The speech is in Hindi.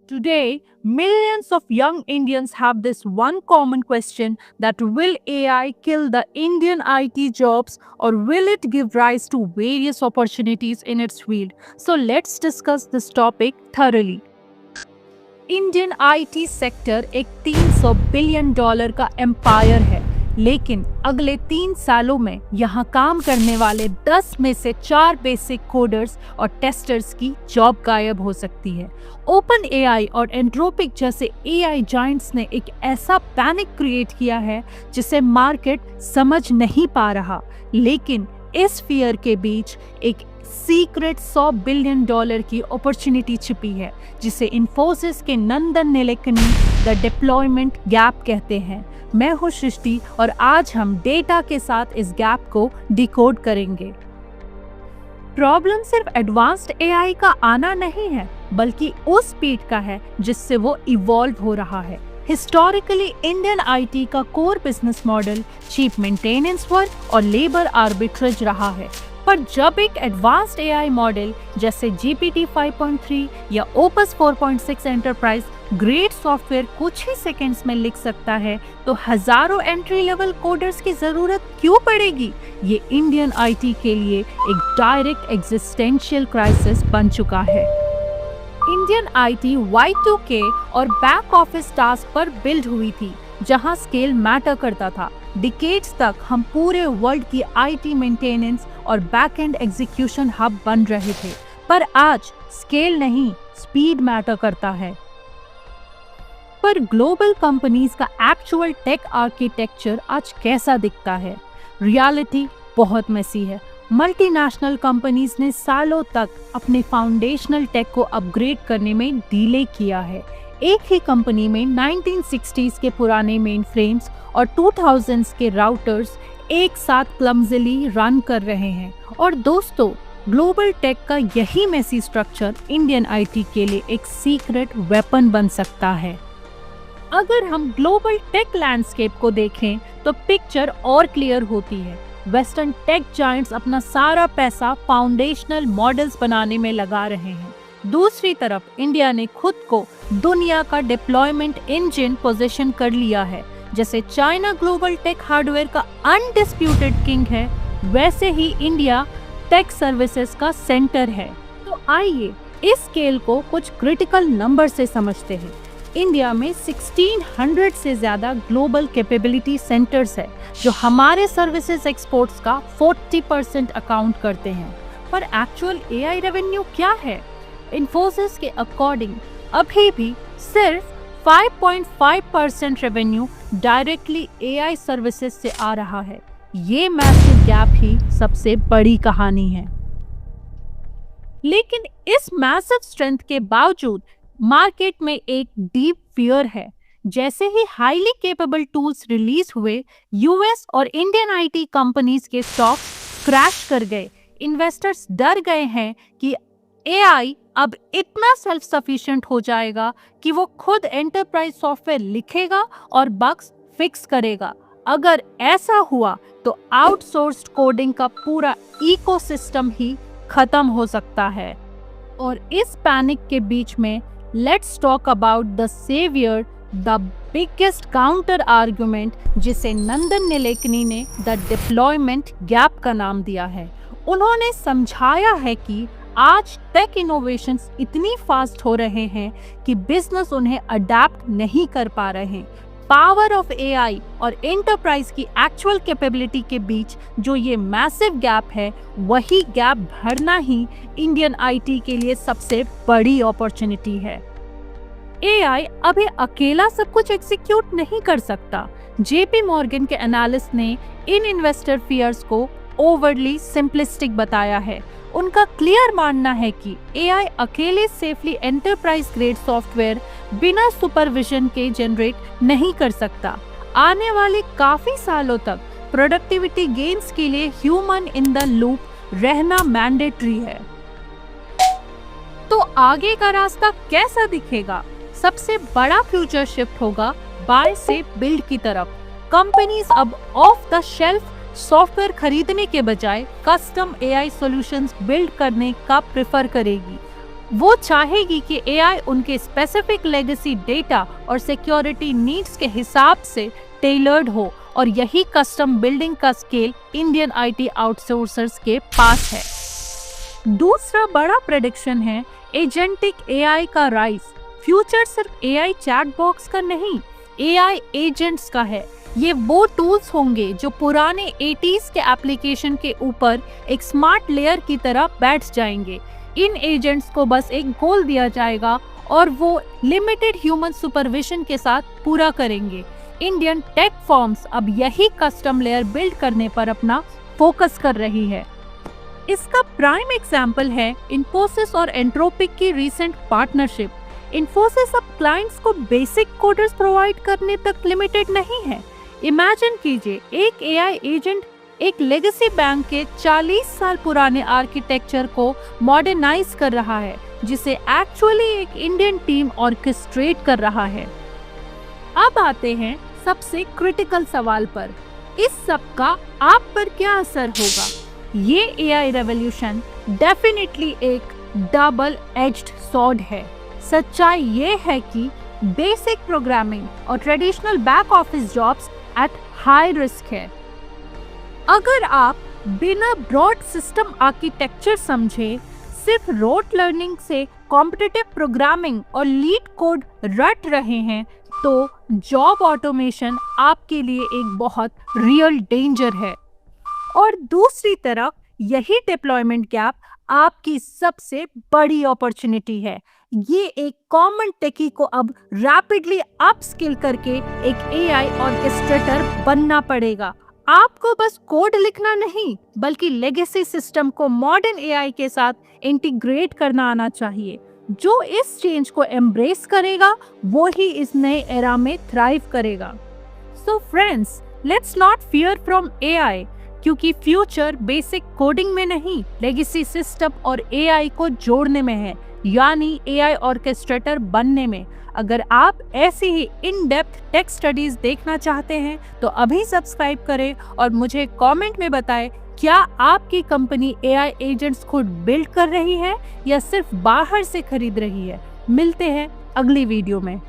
Today, millions of young Indians have this one common question that will AI kill the Indian IT jobs or will it give rise to various opportunities in its field? So let's discuss this topic thoroughly. Indian IT sector एक 300 बिलियन डॉलर का एम्पायर है, लेकिन अगले 3 सालों में यहाँ काम करने वाले 10 में से 4 बेसिक कोडर्स और टेस्टर्स की जॉब गायब हो सकती है। ओपन एआई और एंट्रोपिक जैसे एआई जायंट्स ने एक ऐसा पैनिक क्रिएट किया है जिसे मार्केट समझ नहीं पा रहा, लेकिन इस फियर के बीच एक सीक्रेट 100 बिलियन डॉलर की अपॉर्चुनिटी छिपी है, जिसे इन्फोसिस के नंदन नीलेकनी द डिप्लॉयमेंट गैप कहते हैं। मैं हूं सृष्टि और आज हम डेटा के साथ इस गैप को डिकोड करेंगे। प्रॉब्लम सिर्फ एडवांस्ड एआई का आना नहीं है, बल्कि उस स्पीड का है जिससे वो इवॉल्व हो रहा है। हिस्टोरिकली इंडियन आईटी का core business model cheap maintenance work और लेबर आर्बिट्रेज रहा है, पर जब एक एडवांस्ड एआई मॉडल जैसे GPT 5.3 या ओपस 4.6 एंटरप्राइज ग्रेड सॉफ्टवेयर कुछ ही सेकंड्स में लिख सकता है, तो हजारों एंट्री लेवल कोडर्स की जरूरत क्यों पड़ेगी? ये इंडियन आईटी के लिए एक डायरेक्ट एग्जिस्टेंशियल क्राइसिस बन चुका है। इंडियन आईटी Y2K और बैक ऑफिस टास्क पर बिल्ड हुई थी, जहां स्केल मैटर करता था। डिकेड्स तक हम पूरे वर्ल्ड की आईटी मेंटेनेंस और बैक एंड एग्जीक्यूशन हब बन रहे थे, पर आज स्केल नहीं, स्पीड मैटर करता है। पर ग्लोबल कंपनीज का एक्चुअल टेक आर्किटेक्चर आज कैसा दिखता है? रियलिटी बहुत मेसी है। मल्टीनेशनल कंपनीज ने सालों तक अपने फाउंडेशनल टेक को अपग्रेड करने में डिले किया है। एक ही कंपनी में 1960s के पुराने मेन फ्रेम्स और 2000s के राउटर्स एक साथ क्लमज़ली रन कर रहे हैं। और दोस्तों, ग्लोबल टेक का यही मेसी स्ट्रक्चर इंडियन आईटी के लिए एक सीक्रेट वेपन बन सकता है। अगर हम ग्लोबल टेक लैंडस्केप को देखें तो पिक्चर और क्लियर होती है। वेस्टर्न टेक जायंट्स अपना सारा पैसा फाउंडेशनल मॉडल्स बनाने में लगा रहे हैं। दूसरी तरफ इंडिया ने खुद को दुनिया का डिप्लॉयमेंट इंजन पोजीशन कर लिया है। जैसे चाइना ग्लोबल टेक हार्डवेयर का अनडिस्प्यूटेड किंग है, वैसे ही इंडिया टेक सर्विसेज का सेंटर है। तो आइए इस स्केल को कुछ क्रिटिकल नंबर से समझते हैं। इंडिया में 1600 से ज्यादा ग्लोबल कैपेबिलिटी सेंटर्स है, जो हमारे सर्विसेज एक्सपोर्ट्स का 40% अकाउंट करते हैं। पर एक्चुअल एआई रेवेन्यू क्या है? इन्फोसिस के अकॉर्डिंग अभी भी सिर्फ 5.5% रेवेन्यू डायरेक्टली एआई सर्विसेज से आ रहा है। ये मैसिव गैप ही सबसे बड़ी कहानी है। लेकिन इस मैसिव स्ट्रेंथ के बावजूद मार्केट में एक डीप फियर है। जैसे ही हाईली कैपेबल टूल्स रिलीज हुए, यूएस और इंडियन आईटी कंपनीज के स्टॉक क्रैश कर गए। इन्वेस्टर्स डर गए हैं कि एआई अब इतना सेल्फ सफिशिएंट हो जाएगा कि वो खुद एंटरप्राइज सॉफ्टवेयर लिखेगा और बग्स फिक्स करेगा। अगर ऐसा हुआ तो आउटसोर्स्ड कोडिंग का पूरा इकोसिस्टम ही खत्म हो सकता है। और इस पैनिक के बीच में let's talk about the saviour, the biggest counter argument, जिसे नंदन नीलेकनी ने द डिप्लॉयमेंट गैप का नाम दिया है। उन्होंने समझाया है कि आज टेक इनोवेशंस इतनी फास्ट हो रहे हैं कि बिजनेस उन्हें अडेप्ट नहीं कर पा रहे। पावर ऑफ एआई और एंटरप्राइज की एक्चुअल कैपेबिलिटी के बीच जो ये मैसिव गैप है, वही गैप भरना ही इंडियन आईटी के लिए सबसे बड़ी अपॉर्चुनिटी है। एआई अभी अकेला सब कुछ एग्जीक्यूट नहीं कर सकता। जेपी मॉर्गन के एनालिस्ट ने इन इन्वेस्टर फियर्स को ओवरली सिंपलिस्टिक बताया है। उनका क्लियर मानना है कि एआई अकेले सेफली एंटरप्राइज ग्रेड सॉफ्टवेयर बिना सुपरविजन के जनरेट नहीं कर सकता। आने वाले काफी सालों तक प्रोडक्टिविटी गेन्स के लिए ह्यूमन इन द लूप रहना मैंडेटरी है। तो आगे का रास्ता कैसा दिखेगा? सबसे बड़ा फ्यूचर शिफ्ट होगा बाय से बिल्ड की तरफ। कंपनीज अब ऑफ द शेल्फ सॉफ्टवेयर खरीदने के बजाय कस्टम एआई सॉल्यूशंस बिल्ड करने का प्रेफर करेगी। वो चाहेगी कि एआई उनके स्पेसिफिक लेगेसी डेटा और सिक्योरिटी नीड्स के हिसाब से टेलर्ड हो, और यही कस्टम बिल्डिंग का स्केल इंडियन आईटी आउटसोर्सर्स के पास है। दूसरा बड़ा प्रेडिक्शन है एजेंटिक एआई का राइज। फ्यूचर सिर्फ एआई चैट बॉक्स का नहीं, एआई एजेंट्स का है। ये वो टूल्स होंगे जो पुराने 80s के एप्लीकेशन के ऊपर एक स्मार्ट लेयर की तरह बैठ जाएंगे। इन एजेंट्स को बस एक गोल दिया जाएगा और वो लिमिटेड ह्यूमन सुपरविजन के साथ पूरा करेंगे। इंडियन टेक फर्म्स अब यही कस्टम लेयर बिल्ड करने पर अपना फोकस कर रही है। इसका प्राइम एग्जाम्पल है इन्फोसिस और एंट्रोपिक की रीसेंट पार्टनरशिप। इन्फोसिस अब क्लाइंट्स को बेसिक कोडर्स प्रोवाइड करने तक लिमिटेड नहीं है। इमेजिन कीजिए, एक एआई एजेंट एक लेगेसी बैंक के 40 साल पुराने आर्किटेक्चर को मॉडर्नाइज कर रहा है, जिसे एक्चुअली एक इंडियन टीम ऑर्केस्ट्रेट कर रहा है। अब आते हैं सबसे क्रिटिकल सवाल पर, इस सब का आप पर क्या असर होगा? ये एआई रेवोल्यूशन डेफिनेटली एक डबल एज्ड सॉर्ड है। सच्चाई ये है कि बेसिक प्रोग्रामिंग और traditional back office jobs at high risk है। अगर आप बिना ब्रॉड सिस्टम आर्किटेक्चर समझे सिर्फ रोट लर्निंग से कॉम्पिटिटिव प्रोग्रामिंग और लीड कोड रट रहे हैं, तो जॉब ऑटोमेशन आपके लिए एक बहुत रियल डेंजर है। और दूसरी तरफ यही डिप्लॉयमेंट गैप आपकी सबसे बड़ी अपॉर्चुनिटी है। ये एक कॉमन टेकी को अब रैपिडली अपस्किल करके एक एआई ऑर्केस्ट्रेटर बनना पड़ेगा। आपको बस कोड लिखना नहीं, बल्कि लेगेसी सिस्टम को मॉडर्न एआई के साथ इंटीग्रेट करना आना चाहिए। जो इस चेंज को एम्ब्रेस करेगा, वो ही इस नए एरा में थ्राइव करेगा। So friends, let's not fear from AI, क्योंकि फ्यूचर बेसिक कोडिंग में नहीं, लेगेसी सिस्टम और एआई को जोड़ने में है, यानी एआई ऑर्केस्ट्रेटर बनने में। अगर आप ऐसी ही इन डेप्थ टेक स्टडीज देखना चाहते हैं तो अभी सब्सक्राइब करें और मुझे कमेंट में बताएं, क्या आपकी कंपनी एआई एजेंट्स खुद बिल्ड कर रही है या सिर्फ बाहर से खरीद रही है? मिलते हैं अगली वीडियो में।